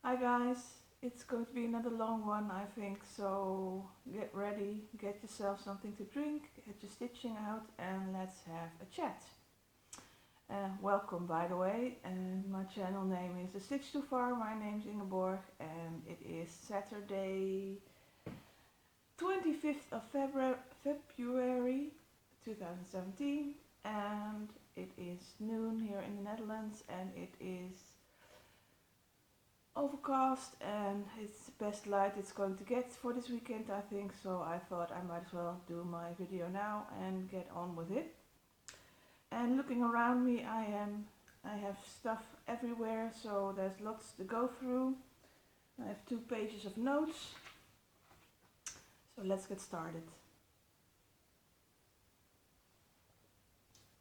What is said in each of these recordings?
Hi guys, it's going to be another long one I think, so get ready, get yourself something to drink, get your stitching out and let's have a chat. Welcome by the way, and my channel name is A Stitch Too Far, my name is Ingeborg and it is Saturday 25th of February 2017 and it is noon here in the Netherlands and it is overcast and it's the best light it's going to get for this weekend I think, so I thought I might as well do my video now and get on with it. And looking around me I have stuff everywhere, so there's lots to go through. I have 2 pages of notes, so let's get started.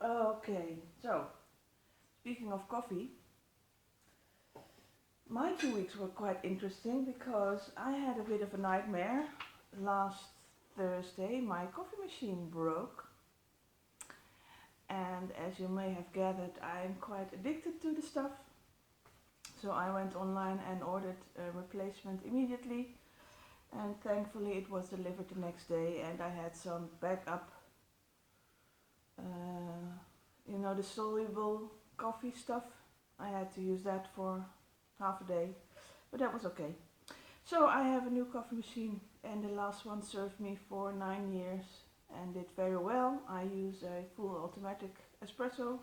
Okay, so speaking of coffee, my 2 weeks were quite interesting because I had a bit of a nightmare. Last Thursday my coffee machine broke, and as you may have gathered I'm quite addicted to the stuff, so I went online and ordered a replacement immediately, and thankfully it was delivered the next day and I had some backup, you know, the soluble coffee stuff. I had to use that for half a day, but that was okay. So I have a new coffee machine and the last one served me for 9 years and did very well. I use a full automatic espresso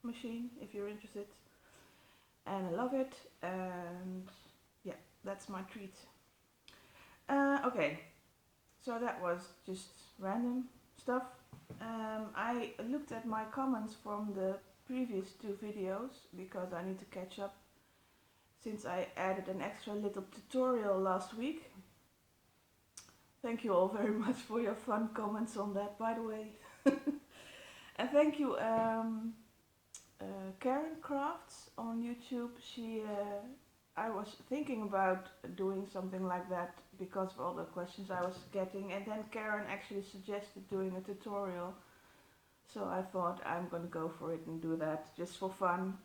machine if you're interested, and I love it, and yeah, that's my treat. Okay, so that was just random stuff. I looked at my comments from the previous 2 videos because I need to catch up since I added an extra little tutorial last week. Thank you all very much for your fun comments on that, by the way. And thank you Karen Crafts on YouTube. I was thinking about doing something like that because of all the questions I was getting, and then Karen actually suggested doing a tutorial. So I thought I'm gonna go for it and do that just for fun.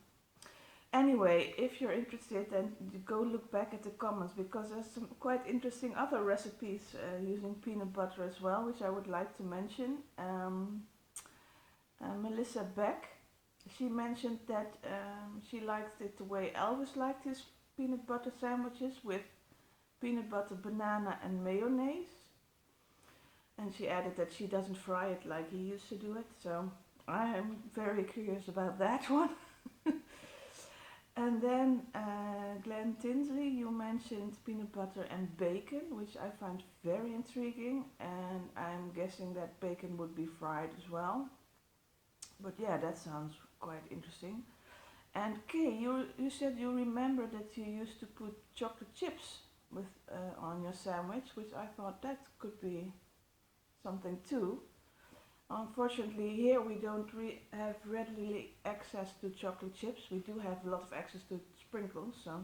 Anyway, if you're interested, then go look back at the comments because there's some quite interesting other recipes using peanut butter as well, which I would like to mention. Melissa Beck, she mentioned that she liked it the way Elvis liked his peanut butter sandwiches, with peanut butter, banana and mayonnaise. And she added that she doesn't fry it like he used to do it, so I am very curious about that one. And then Glenn Tinsley, you mentioned peanut butter and bacon, which I find very intriguing, and I'm guessing that bacon would be fried as well. But yeah, that sounds quite interesting. And Kay, you said you remember that you used to put chocolate chips with on your sandwich, which I thought that could be something too. Unfortunately, here we don't have readily access to chocolate chips. We do have a lot of access to sprinkles, so.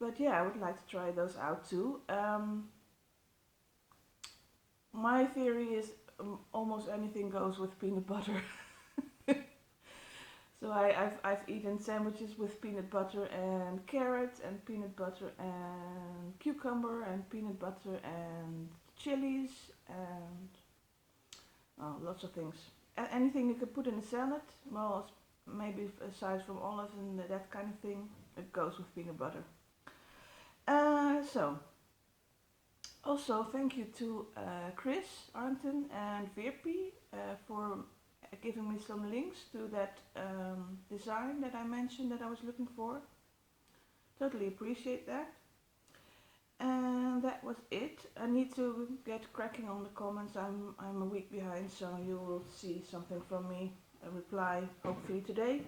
But yeah, I would like to try those out too. My theory is almost anything goes with peanut butter. So I've eaten sandwiches with peanut butter and carrot and peanut butter and cucumber and peanut butter and chilies and lots of things. Anything you could put in a salad, well, maybe aside from olives and that kind of thing, it goes with peanut butter. So, also thank you to Chris Arnton and Virpi for giving me some links to that design that I mentioned that I was looking for. Totally appreciate that. And that was it. I need to get cracking on the comments. I'm a week behind, so you will see something from me, a reply hopefully today.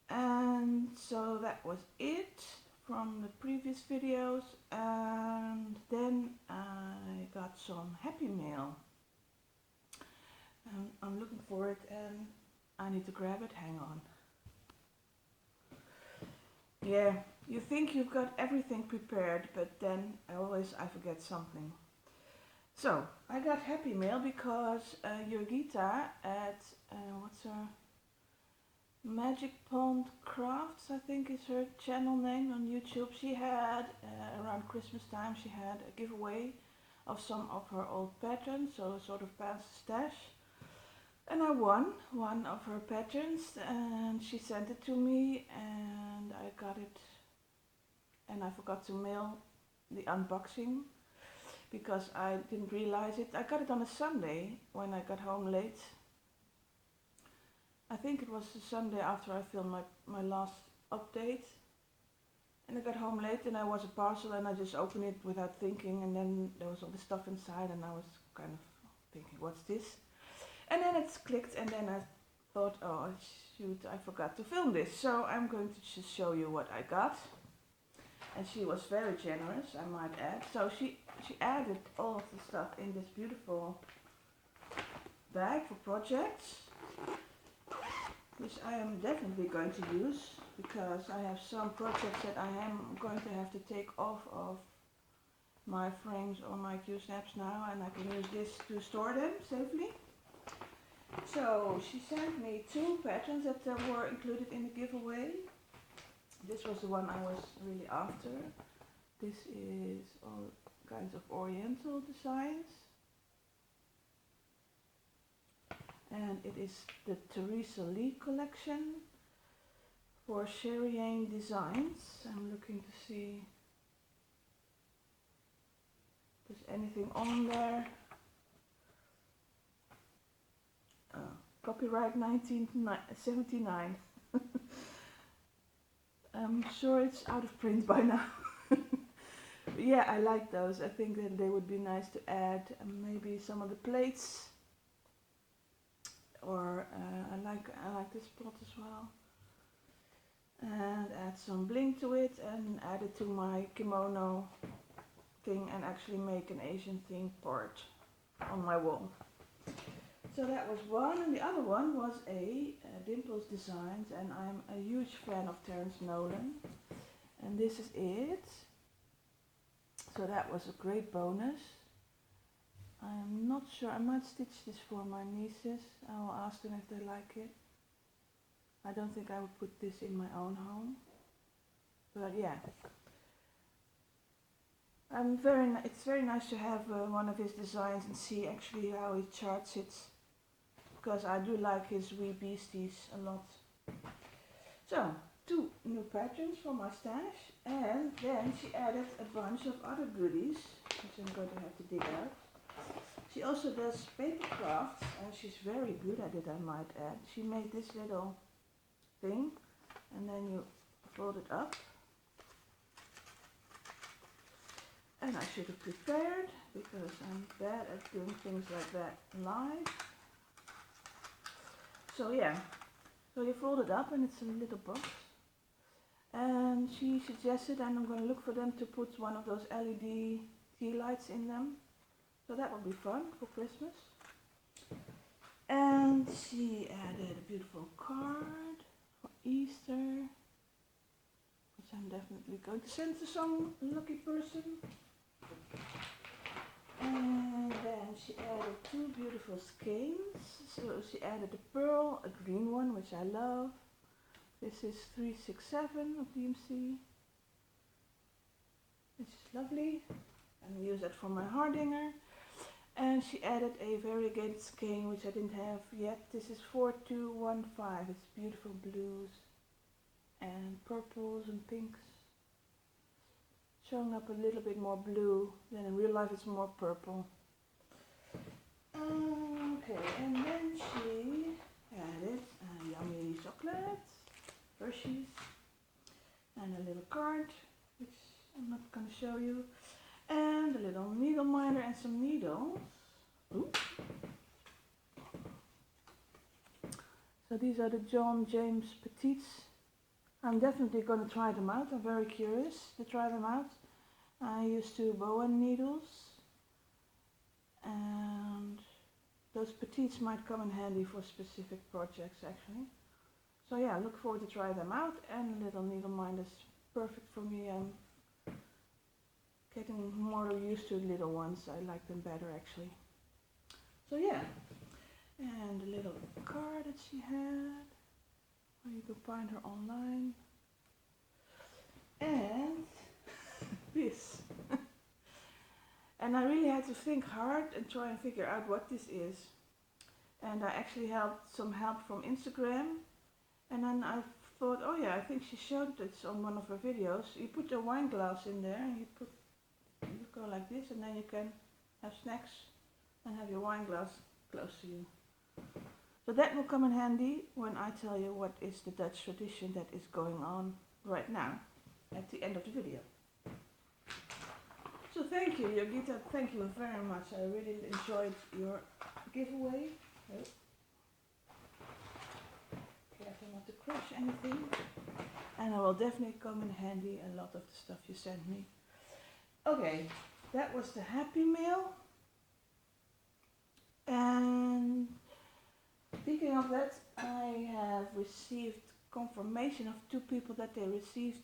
And so that was it from the previous videos, and then I got some happy mail. I'm looking for it and I need to grab it. Hang on. Yeah, you think you've got everything prepared, but then I forget something. So, I got happy mail because Yogita at, what's her Magic Pond Crafts, I think is her channel name on YouTube. She had, around Christmas time, she had a giveaway of some of her old patterns, so a sort of past stash. And I won one of her patterns, and she sent it to me, and I got it, and I forgot to mail the unboxing because I didn't realize it. I got it on a Sunday when I got home late. I think it was the Sunday after I filmed my last update. And I got home late and I was a parcel and I just opened it without thinking, and then there was all this stuff inside and I was kind of thinking, what's this? And then it's clicked, and then I thought, oh shoot, I forgot to film this. So I'm going to just show you what I got. And she was very generous, I might add. So she added all of the stuff in this beautiful bag for projects, which I am definitely going to use because I have some projects that I am going to have to take off of my frames or my Q-snaps now, and I can use this to store them safely. So she sent me 2 patterns that were included in the giveaway. This was the one I was really after. This is all kinds of oriental designs. And it is the Teresa Lee collection for Sherriane Designs. I'm looking to see if there's anything on there. Copyright 1979. I'm sure it's out of print by now. But yeah, I like those. I think that they would be nice to add maybe some of the plates. Or I like this plot as well. And add some bling to it and add it to my kimono thing and actually make an Asian themed part on my wall. So that was one, and the other one was a Dimples Designs, and I'm a huge fan of Terrence Nolan, and this is it. So that was a great bonus. I'm not sure, I might stitch this for my nieces. I will ask them if they like it. I don't think I would put this in my own home, but yeah. It's very nice to have one of his designs and see actually how he charts it, because I do like his wee beasties a lot. So, 2 new patterns for my stash, and then she added a bunch of other goodies, which I'm going to have to dig out. She also does paper crafts, and she's very good at it, I might add. She made this little thing, and then you fold it up. And I should have prepared, because I'm bad at doing things like that live. So yeah, so you fold it up and it's a little box. And she suggested, and I'm going to look for them, to put one of those LED tea lights in them. So that will be fun for Christmas. And she added a beautiful card for Easter, which I'm definitely going to send to some lucky person. And then she added 2 beautiful skeins. So she added a pearl, a green one, which I love. This is 367 of DMC, which is lovely. And use that for my Hardanger. And she added a variegated skein, which I didn't have yet. This is 4215. It's beautiful blues and purples and pinks. Showing up a little bit more blue, then in real life it's more purple. Okay, and then she added yummy chocolate, Hershey's, and a little card, which I'm not going to show you, and a little needle minder and some needles. Ooh. So these are the John James Petites. I'm definitely going to try them out. I'm very curious to try them out. I used 2 Bowen needles, and those petites might come in handy for specific projects actually. So yeah, I look forward to try them out, and a little needle minder is perfect for me. I'm getting more used to little ones. I like them better actually. So yeah, and a little card that she had. You can find her online. And this. And I really had to think hard and try and figure out what this is. And I actually had some help from Instagram. And then I thought, oh yeah, I think she showed this on one of her videos. You put a wine glass in there and you go like this, and then you can have snacks and have your wine glass close to you. So that will come in handy when I tell you what is the Dutch tradition that is going on right now at the end of the video. So thank you, Yogita, thank you very much. I really enjoyed your giveaway. Oh. Careful not to crush anything. And I will definitely come in handy a lot of the stuff you sent me. Okay, that was the happy mail. And speaking of that, I have received confirmation of 2 people that they received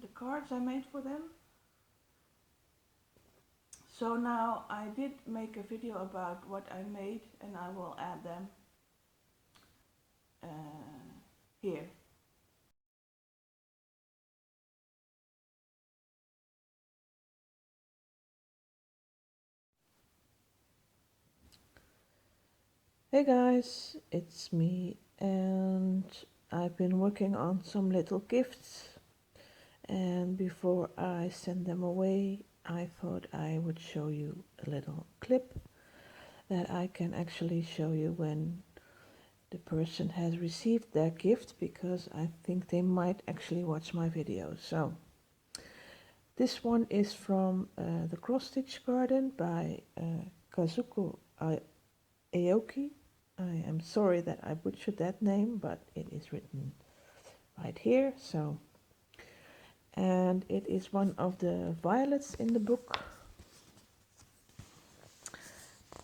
the cards I made for them. So now I did make a video about what I made, and I will add them here. Hey guys, it's me, and I've been working on some little gifts, and before I send them away, I thought I would show you a little clip that I can actually show you when the person has received their gift, because I think they might actually watch my video. So this one is from the Cross Stitch Garden by Kazuko Aoki. I am sorry that I butchered that name, but it is written right here. So, and it is one of the violets in the book,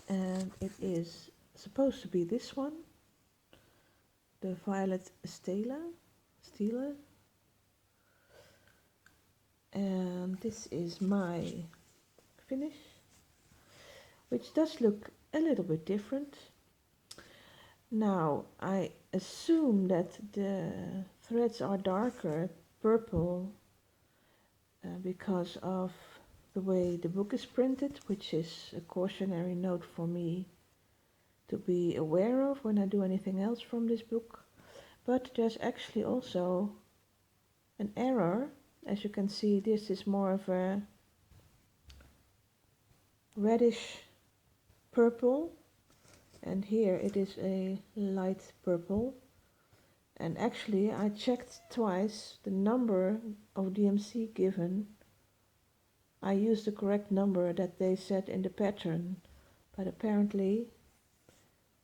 and it is supposed to be this one, the violet stela, and this is my finish, which does look a little bit different. Now I assume that the threads are darker purple because of the way the book is printed, which is a cautionary note for me to be aware of when I do anything else from this book. But there's actually also an error. As you can see, this is more of a reddish purple, and here it is a light purple. And actually I checked twice the number of DMC given. I used the correct number that they said in the pattern, but apparently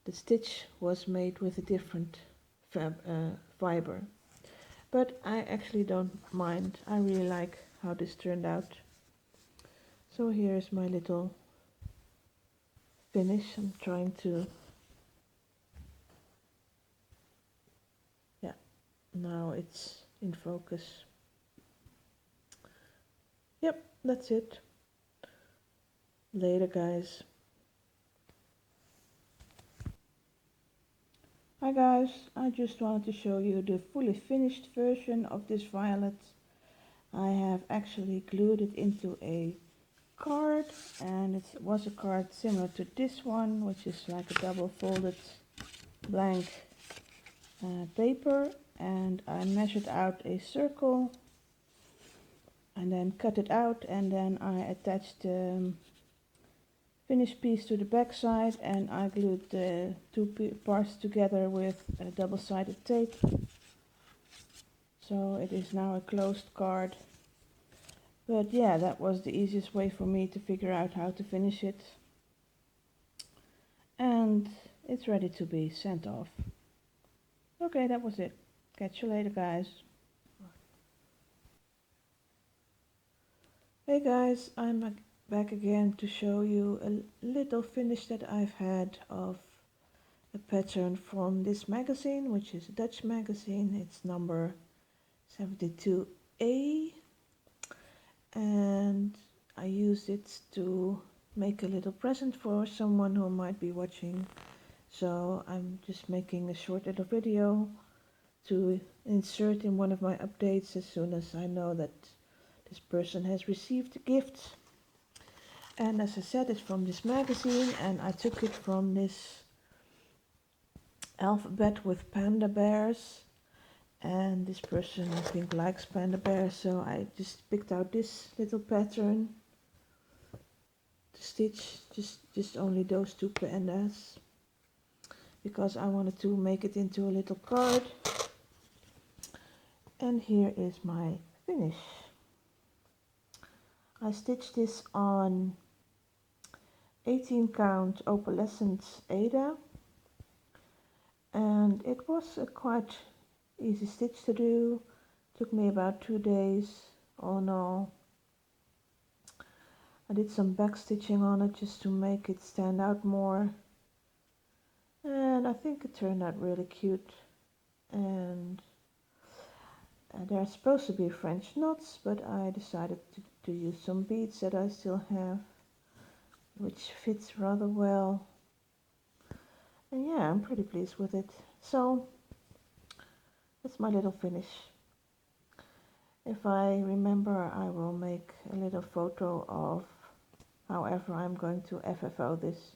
the stitch was made with a different fiber. But I actually don't mind. I really like how this turned out. So here's my little finish. I'm trying to, yeah, now it's in focus. Yep, that's it. Later, guys. Hi guys, I just wanted to show you the fully finished version of this violet. I have actually glued it into a card, and it was a card similar to this one, which is like a double folded blank paper, and I measured out a circle and then cut it out, and then I attached the finished piece to the back side, and I glued the 2 parts together with a double-sided tape. So it is now a closed card. But yeah, that was the easiest way for me to figure out how to finish it. And it's ready to be sent off. Okay, that was it. Catch you later, guys. Hey guys, I'm back again to show you a little finish that I've had of a pattern from this magazine, which is a Dutch magazine. It's number 72A, and I used it to make a little present for someone who might be watching. So I'm just making a short little video to insert in one of my updates as soon as I know that this person has received the gift. And as I said, it's from this magazine, and I took it from this alphabet with panda bears. And this person, I think, likes panda bears, so I just picked out this little pattern to stitch just only those two pandas, because I wanted to make it into a little card. And here is my finish. I stitched this on 18 count opalescent Ada, and it was a quite easy stitch to do. Took me about 2 days all in all. I did some back stitching on it just to make it stand out more, and I think it turned out really cute. And they're supposed to be French knots, but I decided to use some beads that I still have, which fits rather well. And yeah, I'm pretty pleased with it. So that's my little finish. If I remember, I will make a little photo of however I'm going to FFO this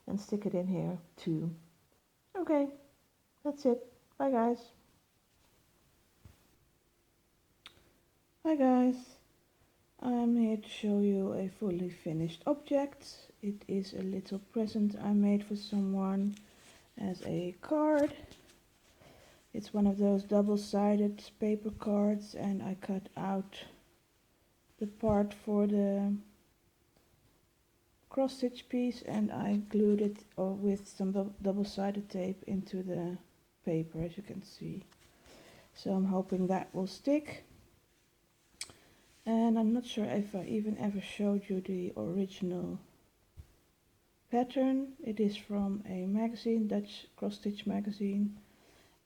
and stick it in here too. Okay, that's it. Bye guys. Hi guys. I'm here to show you a fully finished object. It is a little present I made for someone as a card. It's one of those double-sided paper cards, and I cut out the part for the cross-stitch piece and I glued it with some double-sided tape into the paper, as you can see. So I'm hoping that will stick. And I'm not sure if I even ever showed you the original pattern. It is from a magazine, Dutch cross-stitch magazine,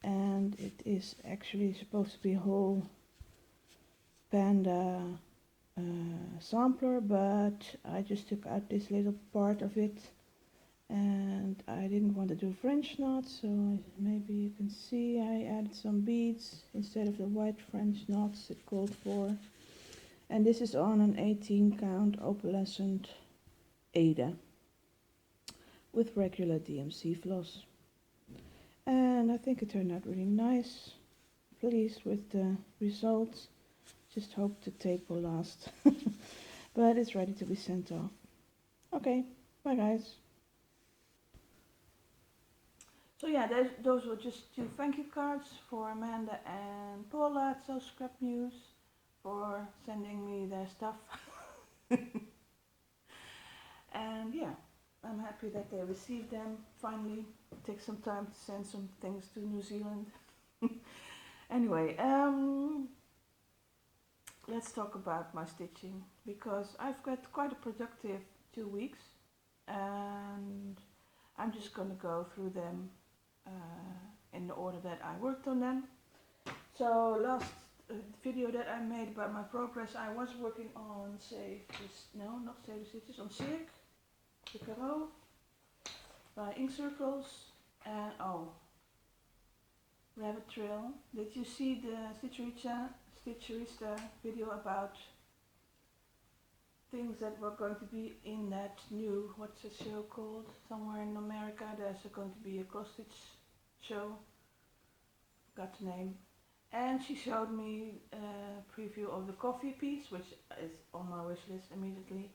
and it is actually supposed to be a whole panda sampler, but I just took out this little part of it, and I didn't want to do French knots, so maybe you can see I added some beads instead of the white French knots it called for. And this is on an 18 count opalescent Ada with regular DMC floss. And I think it turned out really nice. Pleased with the results. Just hope the tape will last. But it's ready to be sent off. Okay, bye guys. So yeah, those were just 2 thank you cards for Amanda and Paula at So Scrap News for sending me their stuff. And yeah, I'm happy that they received them finally. Take some time to send some things to New Zealand. Anyway, let's talk about my stitching, because I've got quite a productive 2 weeks, and I'm just gonna go through them in the order that I worked on them. So last video that I made about my progress, I was working on on Cirques, the Carreaux, by ink circles, and rabbit trail. Did you see the Stitcherista video about things that were going to be in that new, what's the show called? Somewhere in America there's going to be a cross stitch show. Got the name. And she showed me a preview of the coffee piece, which is on my wish list immediately,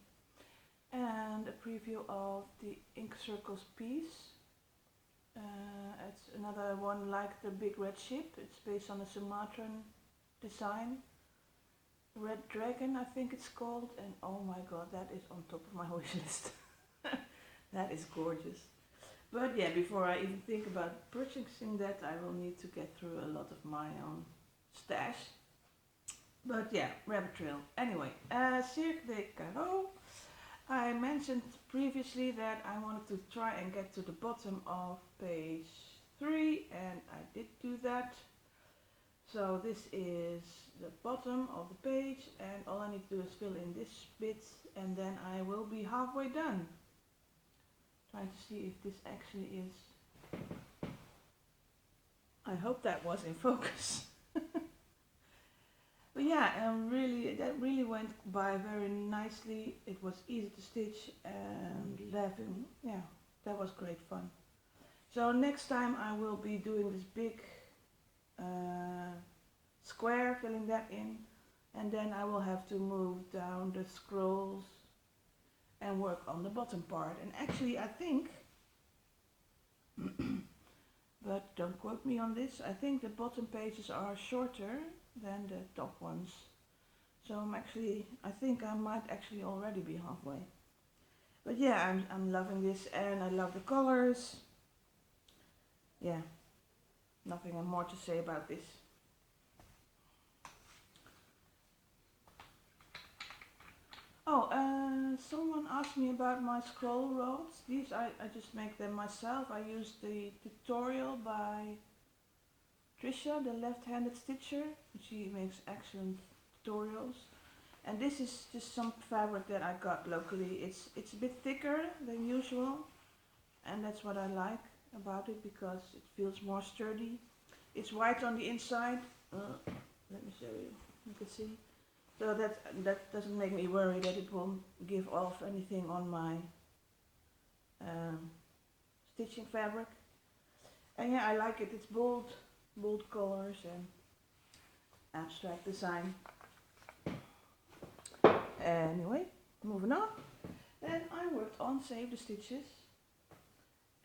and a preview of the ink circles piece. It's another one like the big red ship. It's based on a Sumatran design. Red Dragon, I think it's called, and oh my god, that is on top of my wish list. That is gorgeous. But yeah, before I even think about purchasing that, I will need to get through a lot of my own stash. But yeah, rabbit trail. Anyway, Cirque de Carreaux. I mentioned previously that I wanted to try and get to the bottom of page 3, and I did do that. So this is the bottom of the page, and all I need to do is fill in this bit, and then I will be halfway done. Trying to see if this actually is I hope that was in focus. But yeah, that really went by very nicely. It was easy to stitch and laughing. Yeah, that was great fun. So next time I will be doing this big square, filling that in, and then I will have to move down the scrolls and work on the bottom part. And actually I think, but don't quote me on this, I think the bottom pages are shorter than the top ones. So I think I might actually already be halfway. But yeah, I'm loving this and I love the colors. Yeah, nothing more to say about this. Oh, someone asked me about my scroll rods. These I just make them myself. I use the tutorial by Trisha, the left-handed stitcher. She makes excellent tutorials. And this is just some fabric that I got locally. It's a bit thicker than usual, and that's what I like about it because it feels more sturdy. It's white on the inside. Let me show you. You can see. So that doesn't make me worry that it will give off anything on my stitching fabric. And yeah, I like it. It's bold colors and abstract design. Anyway, moving on. Then I worked on Save the Stitches.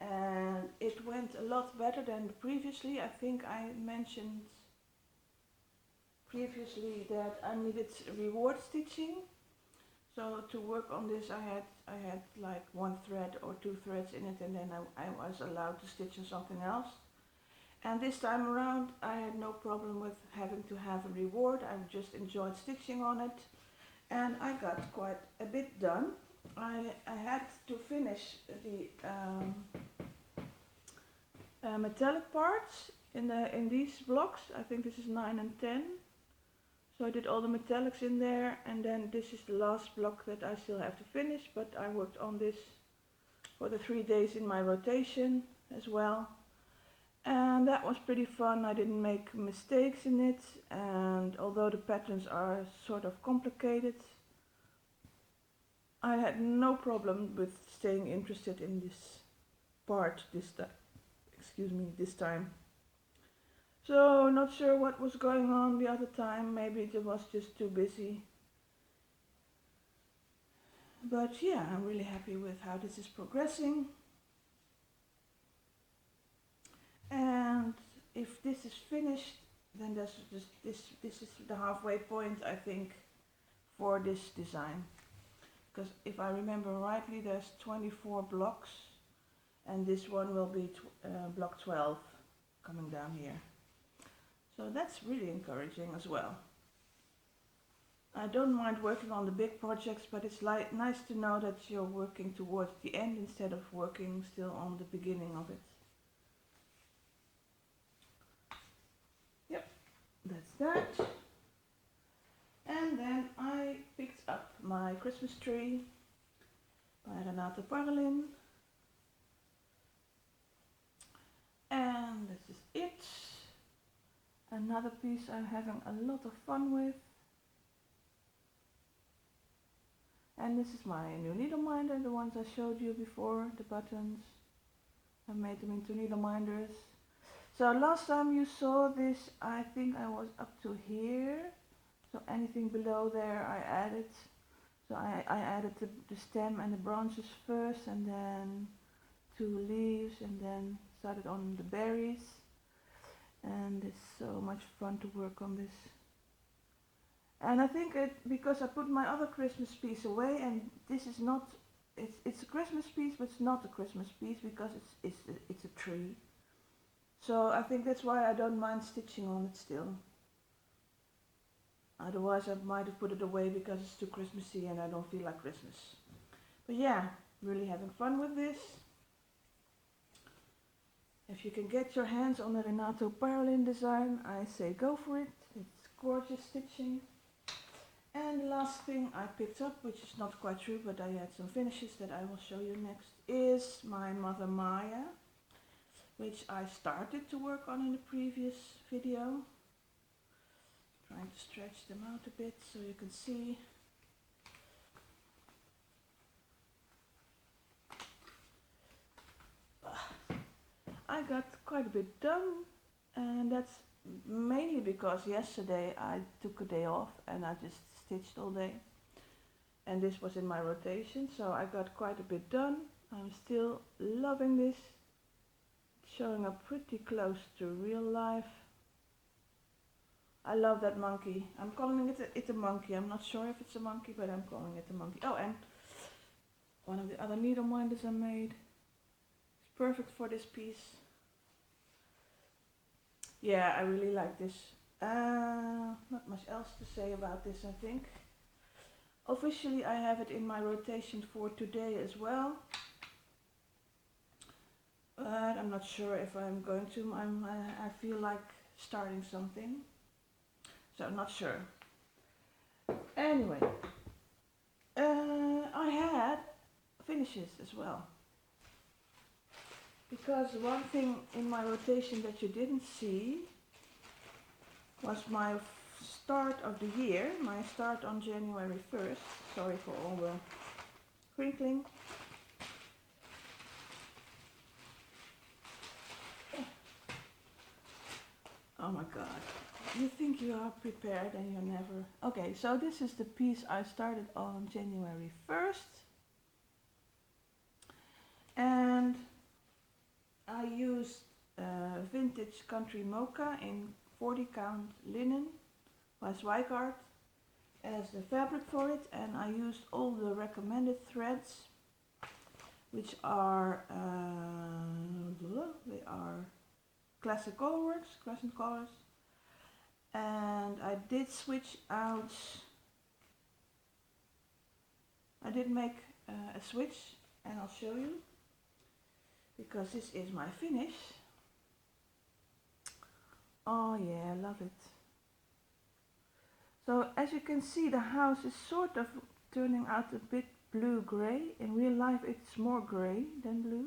And it went a lot better than previously. I think I mentioned previously that I needed reward stitching. So to work on this I had like one thread or two threads in it, and then I was allowed to stitch on something else. And this time around I had no problem with having to have a reward. I just enjoyed stitching on it, and I got quite a bit done. I had to finish the metallic parts in these blocks. I think this is 9 and 10. So I did all the metallics in there, and then this is the last block that I still have to finish, but I worked on this for the 3 days in my rotation as well. And that was pretty fun. I didn't make mistakes in it, and although the patterns are sort of complicated, I had no problem with staying interested in this part this time. So not sure what was going on the other time. Maybe it was just too busy. But yeah, I'm really happy with how this is progressing. And if this is finished, then this is the halfway point, I think, for this design. Because if I remember rightly, there's 24 blocks, and this one will be block 12 coming down here. So that's really encouraging as well. I don't mind working on the big projects, but it's nice to know that you're working towards the end instead of working still on the beginning of it. Yep, that's that. And then I picked up my Christmas tree by Renato Parolin. And this is it. Another piece I'm having a lot of fun with. And this is my new needle minder, the ones I showed you before, the buttons. I made them into needle minders. So last time you saw this, I think I was up to here. So anything below there I added. So I added the stem and the branches first, and then 2 leaves, and then started on the berries. And it's so much fun to work on this. And I think because I put my other Christmas piece away, and this is not, it's a Christmas piece, but it's not a Christmas piece because it's a tree. So I think that's why I don't mind stitching on it still. Otherwise I might have put it away because it's too Christmassy and I don't feel like Christmas. But yeah, really having fun with this. If you can get your hands on a Renato Parolin design, I say go for it. It's gorgeous stitching. And the last thing I picked up, which is not quite true, but I had some finishes that I will show you next, is my Mother Maya. which I started to work on in the previous video. Trying to stretch them out a bit so you can see. I got quite a bit done, and that's mainly because yesterday I took a day off and I just stitched all day, and this was in my rotation, so I got quite a bit done. I'm still loving this, showing up pretty close to real life. I love that monkey. I'm calling it a monkey. I'm not sure if it's a monkey, but I'm calling it a monkey. Oh, and one of the other needle minders I made. It's perfect for this piece. Yeah, I really like this. Not much else to say about this, I think. Officially, I have it in my rotation for today as well. But I'm not sure if I'm going to. I feel like starting something. So I'm not sure. Anyway, I had finishes as well. Because one thing in my rotation that you didn't see was my start of the year, my start on January 1st. Sorry for all the crinkling. Oh my god. You think you are prepared and you're never... Okay, so this is the piece I started on January 1st. And I used vintage country mocha in 40 count linen by Zweigart as the fabric for it, and I used all the recommended threads, which are they are classic colorworks, crescent colors. And I did switch out, I did make a switch, and I'll show you, because this is my finish. Oh yeah, I love it. So as you can see, the house is sort of turning out a bit blue-gray. In real life it's more gray than blue.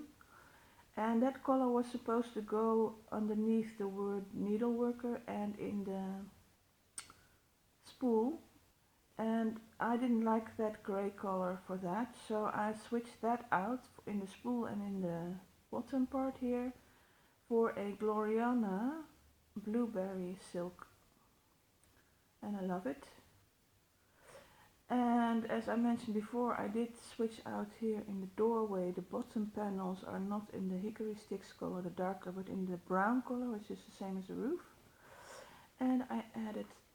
And that color was supposed to go underneath the word Needleworker and in the spool. And I didn't like that gray color for that, so I switched that out in the spool and in the bottom part here for a Gloriana Blueberry silk. And I love it. And as I mentioned before, I did switch out here in the doorway. The bottom panels are not in the hickory sticks color, the darker, but in the brown color, which is the same as the roof. And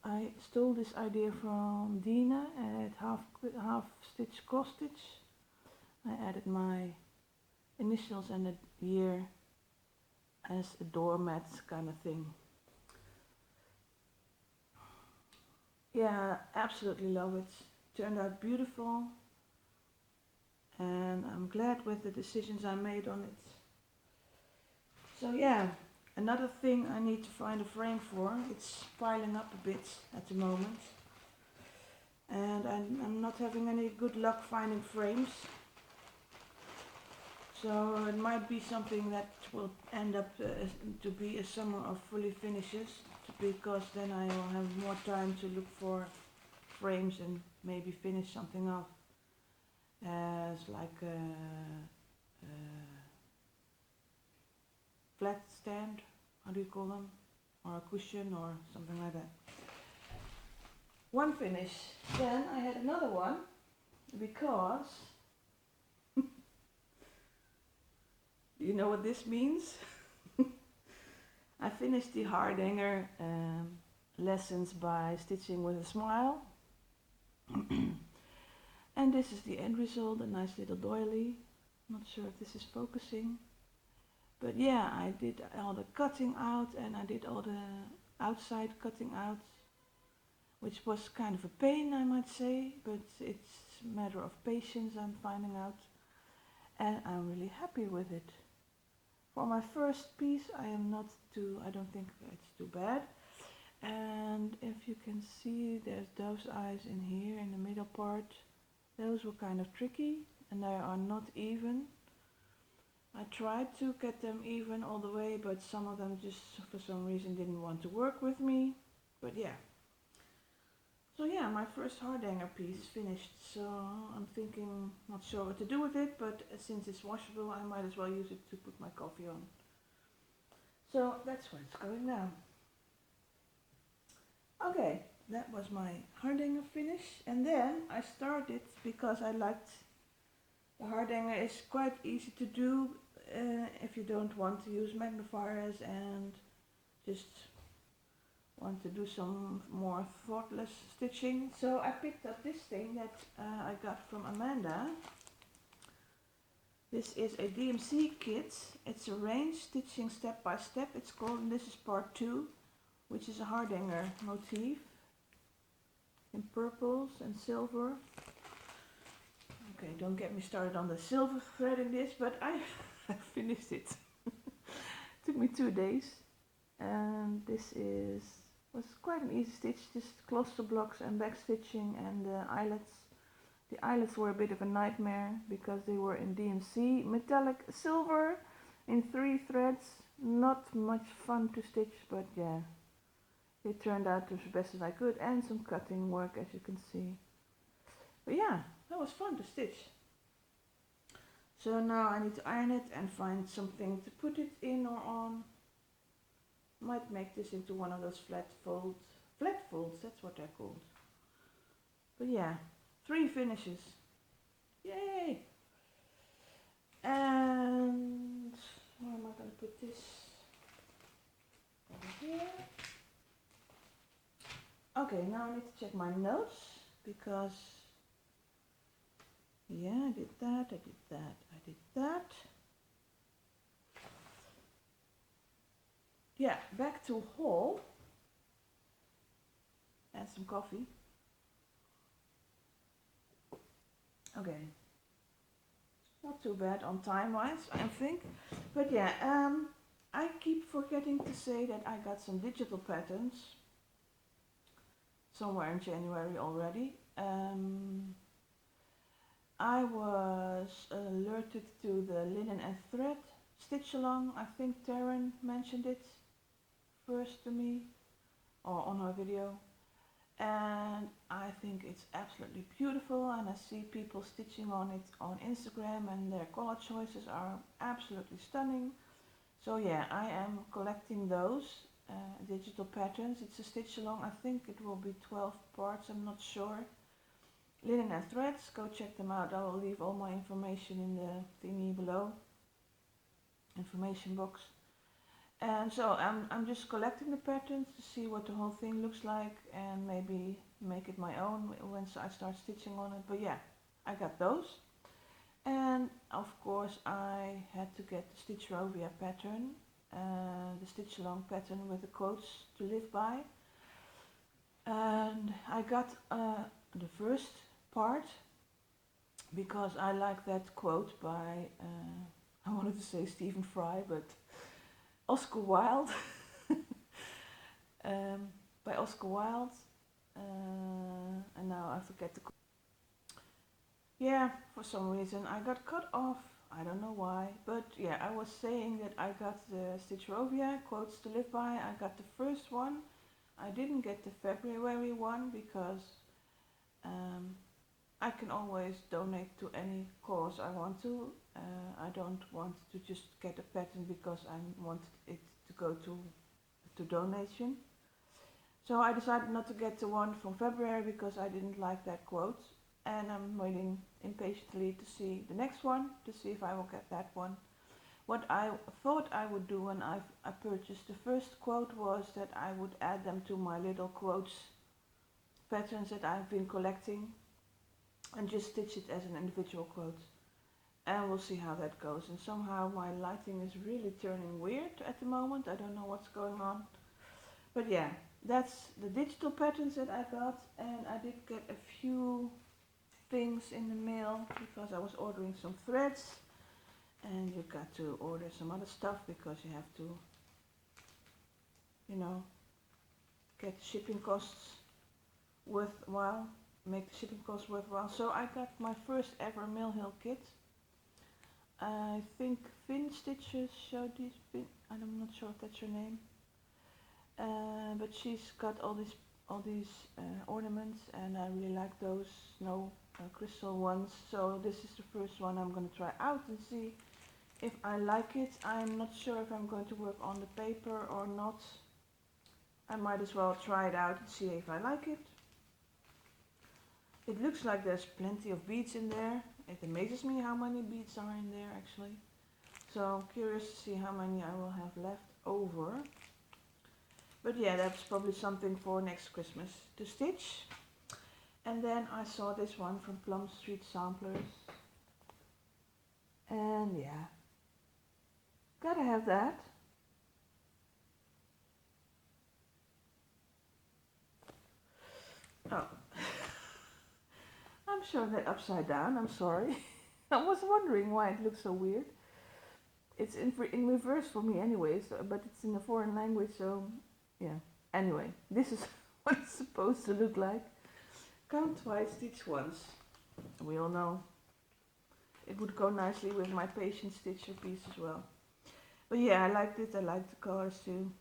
I stole this idea from Dina at half stitch cross stitch. I added my initials and the year as a doormat kind of thing. Yeah, absolutely love it. Turned out beautiful, and I'm glad with the decisions I made on it. So yeah, another thing I need to find a frame for. It's piling up a bit at the moment, and I'm not having any good luck finding frames. So it might be something that will end up to be a summer of fully finishes, because then I will have more time to look for frames and maybe finish something off as like a flat stand, how do you call them, or a cushion or something like that. One finish. Then I had another one, because you know what this means? I finished the Hardanger lessons by Stitching with a Smile. And this is the end result, a nice little doily. Not sure if this is focusing. But yeah, I did all the cutting out, and I did all the outside cutting out, which was kind of a pain, I might say, but it's a matter of patience, I'm finding out. And I'm really happy with it. For my first piece, I don't think it's too bad. And if you can see, there's those eyes in here in the middle part. Those were kind of tricky, and they are not even. I tried to get them even all the way, but some of them just for some reason didn't want to work with me. But yeah. So yeah, my first Hardanger piece finished, so I'm thinking, not sure what to do with it, but since it's washable I might as well use it to put my coffee on. So that's where it's going now. Okay, that was my Hardanger finish, and then I started, because I liked the Hardanger is quite easy to do if you don't want to use magnifiers and just want to do some more thoughtless stitching. So I picked up this thing that I got from Amanda. This is a DMC kit. It's a range stitching step by step, it's called, and this is part 2, which is a Hardanger motif in purples and silver. Okay, don't get me started on the silver threading this, but I finished it. Took me 2 days, and this was quite an easy stitch, just cluster blocks and back stitching and the eyelets. The eyelets were a bit of a nightmare because they were in DMC metallic silver in 3 threads. Not much fun to stitch, but yeah, it turned out as best as I could, and some cutting work, as you can see. But yeah, that was fun to stitch. So now I need to iron it and find something to put it in or on. Might make this into one of those flat folds, that's what they're called. But yeah, 3 finishes, yay! And where am I going to put this? Over here. Okay, now I need to check my notes, because yeah, I did that, I did that, I did that. Yeah, back to haul and some coffee. Okay, not too bad on time wise, I think. But yeah, I keep forgetting to say that I got some digital patterns somewhere in January already. I was alerted to the linen and thread stitch along. I think Taryn mentioned it first to me, or on her video, and I think it's absolutely beautiful, and I see people stitching on it on Instagram and their color choices are absolutely stunning. So yeah, I am collecting those digital patterns. It's a stitch along, I think it will be 12 parts, I'm not sure. Linen and threads, go check them out. I will leave all my information in the thingy below, information box. And so I'm just collecting the patterns to see what the whole thing looks like, and maybe make it my own once I start stitching on it. But yeah, I got those. And of course I had to get the Stitch Rovia pattern, the stitch along pattern with the quotes to live by. And I got the first part because I like that quote by, I wanted to say Stephen Fry, but Oscar Wilde. By Oscar Wilde, and now I forget the quote. Yeah, for some reason I got cut off, I don't know why, but yeah, I was saying that I got the Stitch Rovia quotes to live by. I got the first one. I didn't get the February one because I can always donate to any cause I want to. I don't want to just get a pattern because I want it to go to donation. So I decided not to get the one from February because I didn't like that quote, and I'm waiting impatiently to see the next one, to see if I will get that one. What I thought I would do when I purchased the first quote was that I would add them to my little quotes patterns that I've been collecting and just stitch it as an individual quote. And we'll see how that goes. And somehow my lighting is really turning weird at the moment. I don't know what's going on. But yeah, that's the digital patterns that I got, and I did get a few things in the mail because I was ordering some threads, and you got to order some other stuff because you have to, you know, get the shipping costs worthwhile, make the shipping costs worthwhile. So I got my first ever Mill Hill kit. I think Fin Stitches showed these, I'm not sure if that's her name, but she's got all these ornaments, and I really like those snow crystal ones. So this is the first one I'm going to try out and see if I like it. I'm not sure if I'm going to work on the paper or not. I might as well try it out and see if I like it. It looks like there's plenty of beads in there. It amazes me how many beads are in there actually. So curious to see how many I will have left over. But yeah, that's probably something for next Christmas to stitch. And then I saw this one from Plum Street Samplers. And yeah, gotta have that. Oh, I'm showing that upside down, I'm sorry. I was wondering why it looks so weird. It's in reverse for me anyway, so, but it's in a foreign language, so yeah. Anyway, this is what it's supposed to look like. Count twice, stitch once. We all know it would go nicely with my patient stitcher piece as well. But yeah, I liked it, I liked the colors too.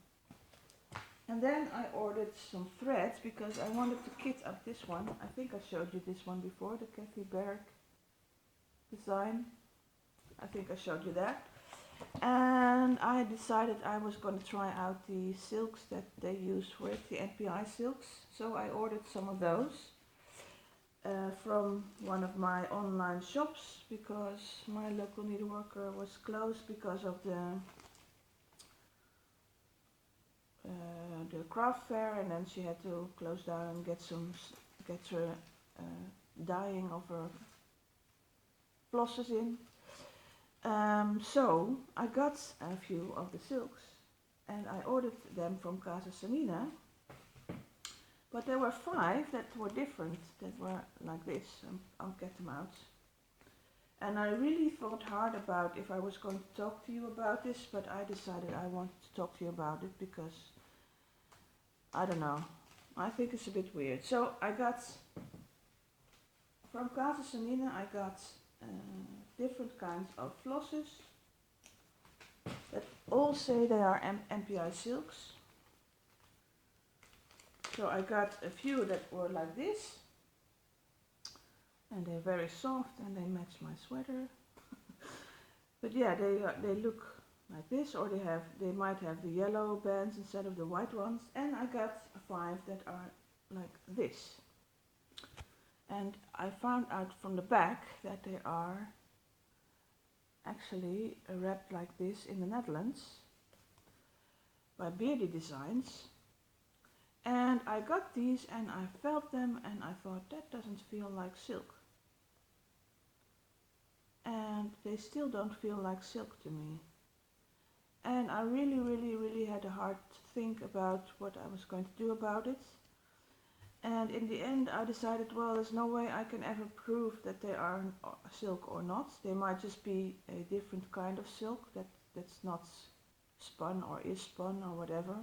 And then I ordered some threads because I wanted to kit up this one. I think I showed you this one before, the Kathy Barrick design. I think I showed you that. And I decided I was going to try out the silks that they use for it, the NPI silks. So I ordered some of those from one of my online shops because my local needleworker was closed because of the craft fair, and then she had to close down and get her dyeing of her flosses in. So I got a few of the silks and I ordered them from Casa Sanina, but there were 5 that were different, that were like this. I'll get them out. And I really thought hard about if I was going to talk to you about this, but I decided I wanted to talk to you about it because, I don't know, I think it's a bit weird. So I got, from Casa Sanina I got different kinds of flosses that all say they are NPI silks. So I got a few that were like this, and they're very soft and they match my sweater. But yeah, they look like this, or they might have the yellow bands instead of the white ones. And I got 5 that are like this. And I found out from the back that they are actually wrapped like this in the Netherlands by Beardy Designs. And I got these and I felt them and I thought, that doesn't feel like silk. And they still don't feel like silk to me. And I really had a hard think about what I was going to do about it. And in the end I decided, well, there's no way I can ever prove that they are silk or not. They might just be a different kind of silk that's not spun or is spun or whatever.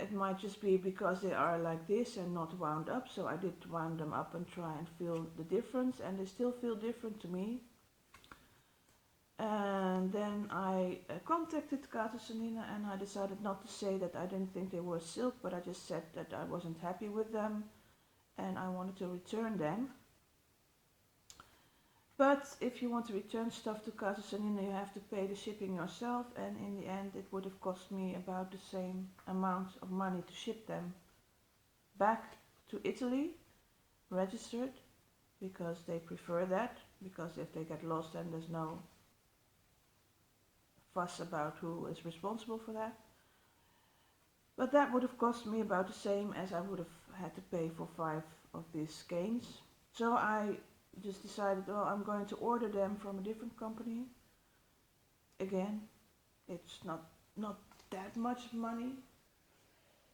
It might just be because they are like this and not wound up, so I did wound them up and try and feel the difference, and they still feel different to me. And then I contacted Casa Sanina and I decided not to say that I didn't think they were silk, but I just said that I wasn't happy with them and I wanted to return them. But if you want to return stuff to Casa Sanina, you have to pay the shipping yourself, and in the end it would have cost me about the same amount of money to ship them back to Italy, registered, because they prefer that, because if they get lost then there's no fuss about who is responsible for that. But that would have cost me about the same as I would have had to pay for 5 of these skeins. So I just decided, well, I'm going to order them from a different company. Again, it's not that much money.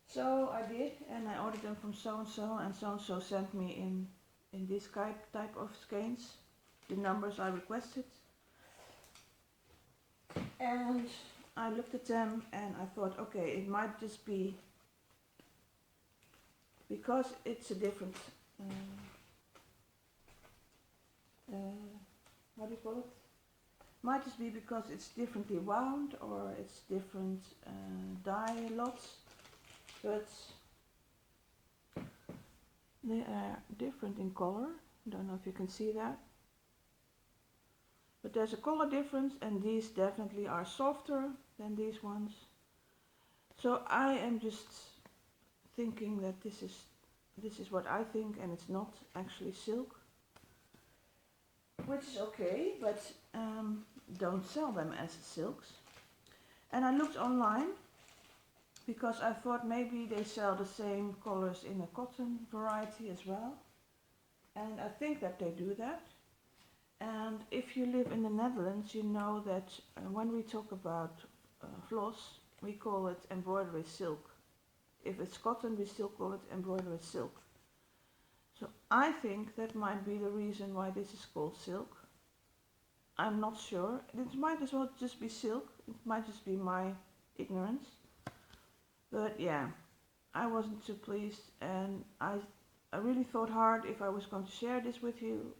So I did, and I ordered them from so and so sent me in this type of skeins the numbers I requested. And I looked at them and I thought, okay, it might just be because it's a different how how do you call it? Might just be because it's differently wound or it's different dye lots, but they are different in color. Don't know if you can see that. But there's a color difference, and these definitely are softer than these ones. So I am just thinking that this is what I think, and it's not actually silk, which is okay, but don't sell them as silks. And I looked online because I thought maybe they sell the same colors in a cotton variety as well, and I think that they do that. And if you live in the Netherlands, you know that when we talk about floss, we call it embroidery silk. If it's cotton, we still call it embroidery silk. So I think that might be the reason why this is called silk. I'm not sure. It might as well just be silk. It might just be my ignorance. But yeah, I wasn't too pleased, and I really thought hard if I was going to share this with you,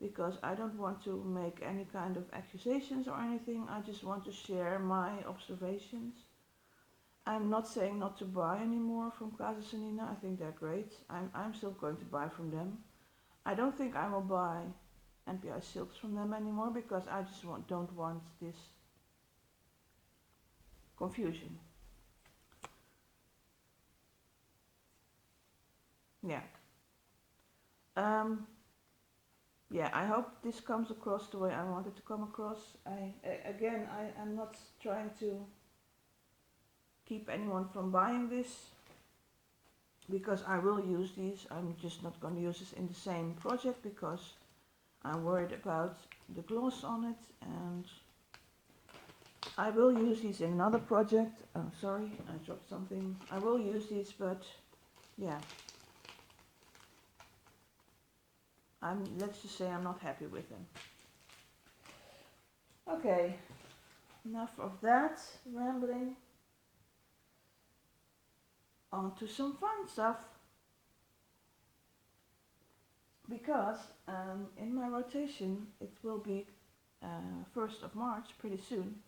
because I don't want to make any kind of accusations or anything. I just want to share my observations. I'm not saying not to buy anymore from Casa Sanina. I think they're great. I'm still going to buy from them. I don't think I will buy NPI silks from them anymore, because I just don't want this confusion. Yeah. Yeah, I hope this comes across the way I want it to come across. I'm not trying to keep anyone from buying this, because I will use these. I'm just not going to use this in the same project because I'm worried about the gloss on it, and I will use these in another project. Oh, sorry, I dropped something. I will use these, but yeah. Let's just say I'm not happy with them. Okay, enough of that rambling. On to some fun stuff. Because in my rotation it will be 1st of March pretty soon,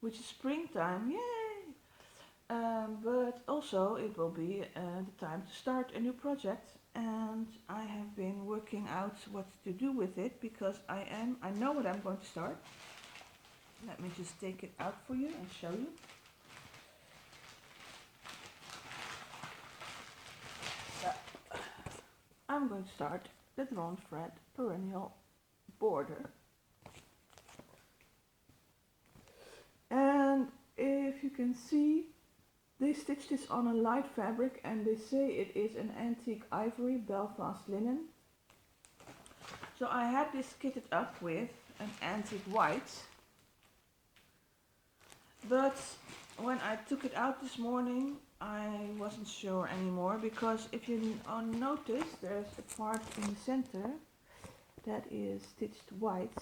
which is springtime, yay! But also it will be the time to start a new project. And I have been working out what to do with it, because I know what I'm going to start. Let me just take it out for you and show you. So, I'm going to start the drawn thread perennial border. And if you can see, they stitched this on a light fabric, and they say it is an antique ivory Belfast linen. So I had this kitted up with an antique white, but when I took it out this morning I wasn't sure anymore, because if you notice, there's a part in the center that is stitched white.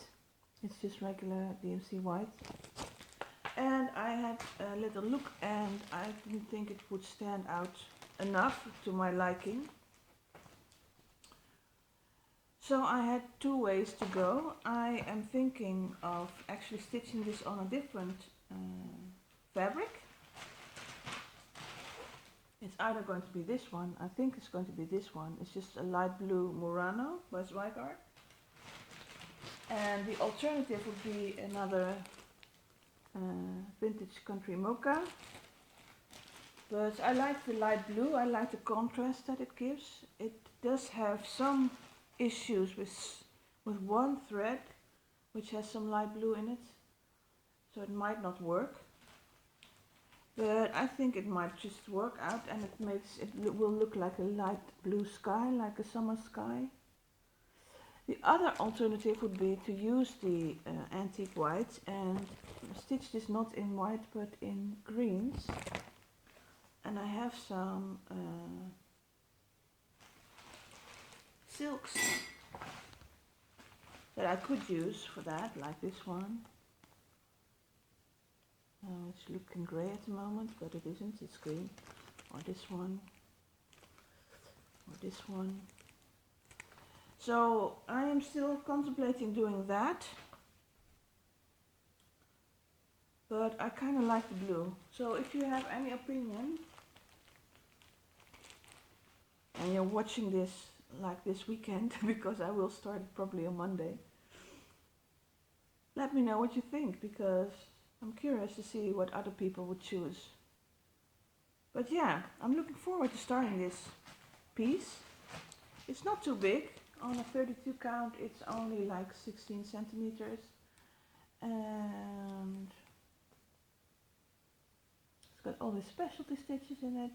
It's just regular DMC white. And I had a little look, and I didn't think it would stand out enough to my liking. So I had two ways to go. I am thinking of actually stitching this on a different fabric. It's either going to be this one. I think it's going to be this one. It's just a light blue Murano by Zweigart. And the alternative would be another vintage country mocha, but I like the light blue. I like the contrast that it gives. It does have some issues with one thread which has some light blue in it, so it might not work, but I think it might just work out, and it will look like a light blue sky, like a summer sky. The other alternative would be to use the antique white and stitch this not in white but in greens. And I have some silks that I could use for that, like this one. It's looking grey at the moment, but it isn't, it's green. Or this one. Or this one. So I am still contemplating doing that, but I kind of like the blue. So if you have any opinion and you're watching this like this weekend, because I will start it probably on Monday, let me know what you think, because I'm curious to see what other people would choose. But yeah, I'm looking forward to starting this piece. It's not too big. On a 32 count, it's only like 16 centimeters. And it's got all these specialty stitches in it.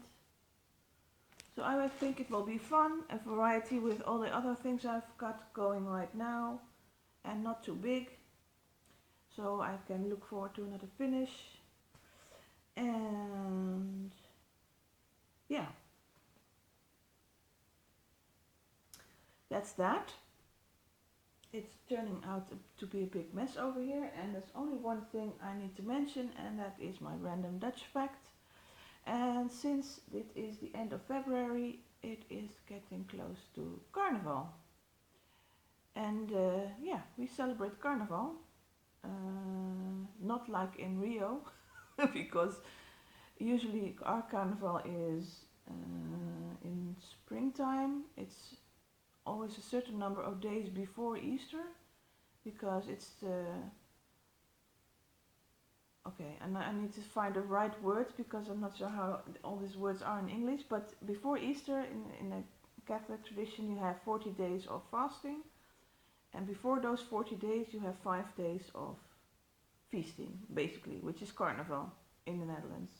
So I would think it will be fun, a variety with all the other things I've got going right now, and not too big. So I can look forward to another finish. And yeah, that's that. It's turning out to be a big mess over here, and there's only one thing I need to mention, and that is my random Dutch fact. And since it is the end of February, it is getting close to Carnival. And yeah, we celebrate Carnival. Not like in Rio, because usually our Carnival is in springtime. It's always a certain number of days before Easter, because it's the... Okay, and I need to find the right words, because I'm not sure how all these words are in English, but before Easter in the Catholic tradition you have 40 days of fasting, and before those 40 days you have 5 days of feasting, basically, which is Carnival in the Netherlands,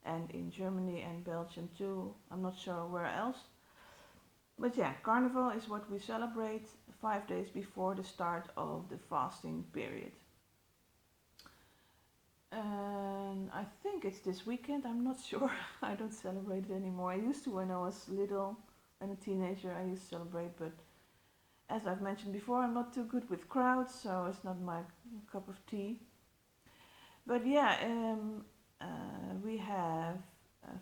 and in Germany and Belgium too. I'm not sure where else. But yeah, Carnival is what we celebrate 5 days before the start of the fasting period. And I think it's this weekend, I'm not sure. I don't celebrate it anymore. I used to when I was little and a teenager, I used to celebrate, but as I've mentioned before, I'm not too good with crowds, so it's not my cup of tea. But yeah, we have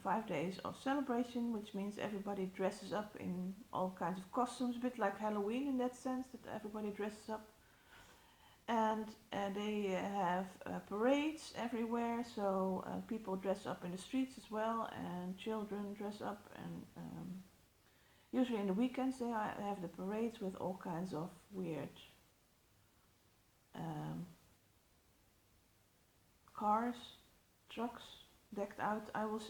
5 days of celebration, which means everybody dresses up in all kinds of costumes, a bit like Halloween in that sense, that everybody dresses up. And they have parades everywhere, so people dress up in the streets as well, and children dress up, and usually in the weekends they have the parades with all kinds of weird cars, trucks decked out. I will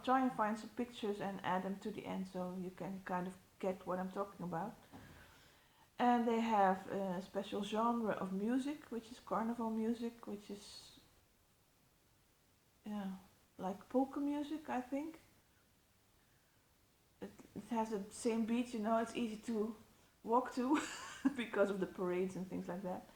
try and find some pictures and add them to the end, so you can kind of get what I'm talking about. And they have a special genre of music, which is carnival music, which is, yeah, like polka music, I think. It has the same beat, you know, it's easy to walk to because of the parades and things like that.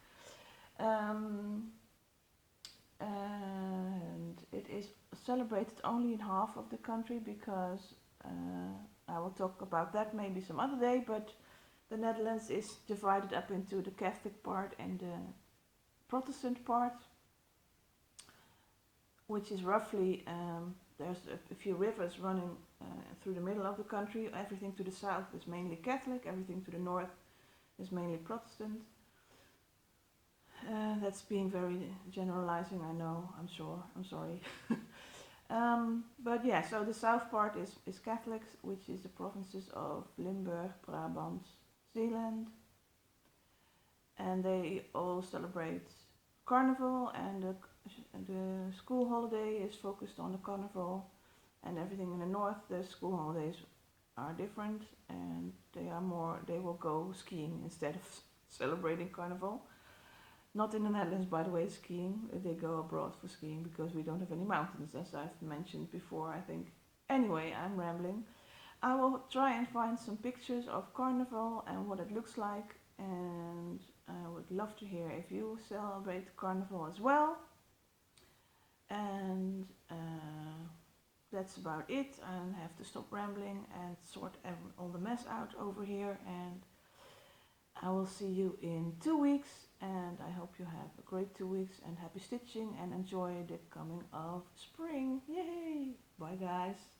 And it is celebrated only in half of the country, because I will talk about that maybe some other day, but the Netherlands is divided up into the Catholic part and the Protestant part, which is roughly, there's a few rivers running through the middle of the country. Everything to the south is mainly Catholic, everything to the north is mainly Protestant. That's being very generalizing, I know, I'm sure, I'm sorry. But yeah, so the south part is Catholics, which is the provinces of Limburg, Brabant, Zeeland, and they all celebrate Carnival, and the school holiday is focused on the Carnival, and everything in the north, the school holidays are different, and they will go skiing instead of celebrating Carnival. Not in the Netherlands, by the way, skiing. They go abroad for skiing because we don't have any mountains, as I've mentioned before, I think. Anyway, I'm rambling. I will try and find some pictures of Carnival and what it looks like, and I would love to hear if you celebrate Carnival as well. And that's about it. I have to stop rambling and sort all the mess out over here, and I will see you in 2 weeks, and I hope you have a great 2 weeks and happy stitching and enjoy the coming of spring. Yay! Bye guys!